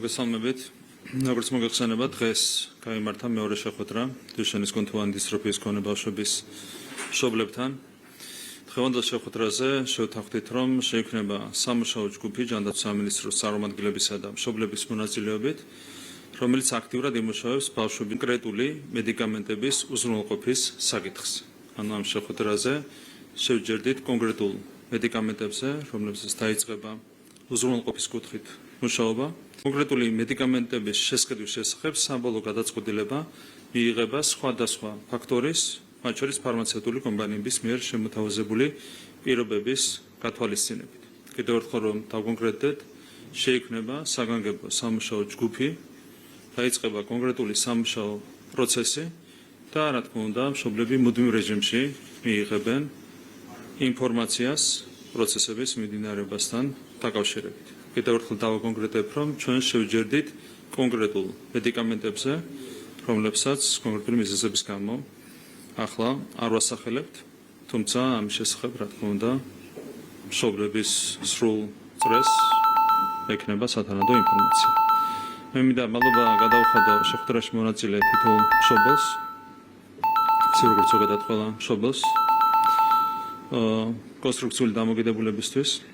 მოგესალმებით. როგორც მოგეხსენება, დღეს გაიმართა მეორე შეხვედრა დუშანის კონთოვანი დისტროფიის მქონე ბავშვების მშობლებთან. დღევანდელ შეხვედრაზე შევთანხმდით, რომ შეიქმნება სამუშაო ჯგუფი ჯანდაცვის სამინისტროს წარმომადგენლებისა და მშობლების მონაწილეობით, რომელიც აქტიურად იმუშავებს ბავშვების კონკრეტული მედიკამენტების უზრუნველყოფის საკითხს. ანუ ამ შეხვედრაზე შევჯერდით კონკრეტულ მედიკამენტებზე, რომლებსაც დაიწყება უზრუნველყოფის კუთხით მუშაობა. კონკრეტული მედიკამენტების შესყიდვის შესახებ საბოლოო გადაწყვეტილება მიიღება სხვადასხვა ფაქტორის, მათ შორის ფარმაცევტული კომპანიების მიერ შემოთავაზებული პირობების გათვალისწინებით. კიდევ ერთხელ რომ დავკონკრეტდეთ, შეიქმნება საგანგებო სამუშაო ჯგუფი, დაიწყება კონკრეტული სამუშაო პროცესი და რა თქმა უნდა, მშობლები მუდმივ რეჟიმში მიიღებენ ინფორმაციას პროცესების მიმდინარეობასთან დაკავშირებით. კიდევ ერთხელ დავაკონკრეტებ, რომ ჩვენ შევჯერდით კონკრეტულ მედიკამენტებზე, რომლებსაც კონკრეტული მიზეზების გამო ახლა არ ვასახელებთ, თუმცა ამის შესახებ, რა თქმა უნდა, მშობლების სრულ წრეს ექნება სათანადო ინფორმაცია. მე მინდა მადლობა გადავხადო შეხვედრაში მონაწილე თითოეულ მშობელს, ისე როგორც ზოგადად ყველა მშობელს, კონსტრუქციული დამოკიდებულებისთვის.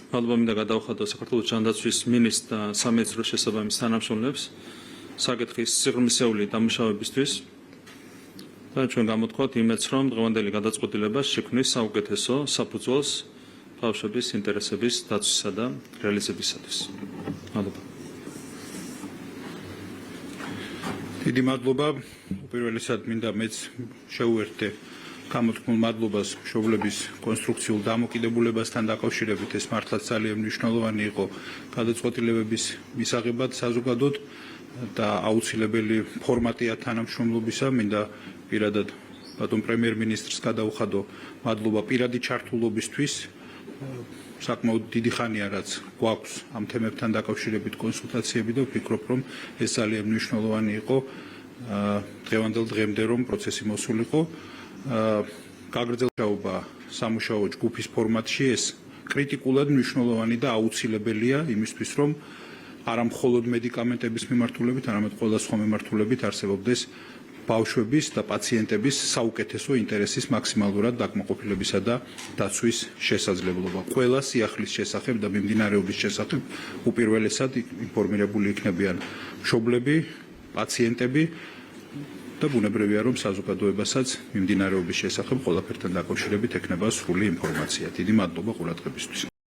მადლობა მინდა გადავხადო საქართველოს ჯანდაცვის მინისტრს და სამინისტროს შესაბამის თანამშრომლებს საკითხის სიღრმისეული დამუშავებისთვის და ჩვენ გამოთქვათ იმედს, რომ დღევანდელი გადაწყვეტილება შექმნის საუკეთესო საფუძველს ბავშვების ინტერესების დაცვისა და რეალიზებისათვის. მადლობა. დიდი მადლობა. უპირველესად მინდა მეც შევუერთდე გამოთქმულ მადლობას მშობლების კონსტრუქციულ დამოკიდებულებასთან დაკავშირებით. ეს მართლაც ძალიან მნიშვნელოვანი იყო გადაწყვეტილებების მისაღებად საზოგადოდ და აუცილებელი ფორმატია თანამშრომლობისა. მინდა პირადად ბატონ პრემიერ-მინისტრს გადავხადო მადლობა პირადი ჩართულობისთვის. საკმაოდ დიდი ხანია რაც გვაქვს ამ თემებთან დაკავშირებით კონსულტაციები და ვფიქრობ, რომ ეს ძალიან მნიშვნელოვანი იყო დღევანდელ დღემდე, რომ პროცესი მოსულიყო. გაგრძელება სამუშაო ჯგუფის ფორმატში ეს კრიტიკულად მნიშვნელოვანი და აუცილებელია იმისთვის, რომ არა მხოლოდ მედიკამენტების მიმართულებით, არამედ ყველა სხვა მიმართულებით არსებობდეს ბავშვების და პაციენტების საუკეთესო ინტერესის მაქსიმალურად დაკმაყოფილებისა და დაცვის შესაძლებლობა. ყველა სიახლის შესახებ და მიმდინარეობის შესახებ უპირველესად ინფორმირებული იქნებიან მშობლები, პაციენტები და ბუნებრივია, რომ საზოგადოებასაც მიმდინარეობის შესახებ ყველაფერთან დაკავშირებით ექნება სრული ინფორმაცია. დიდი მადლობა ყურადღებისთვის.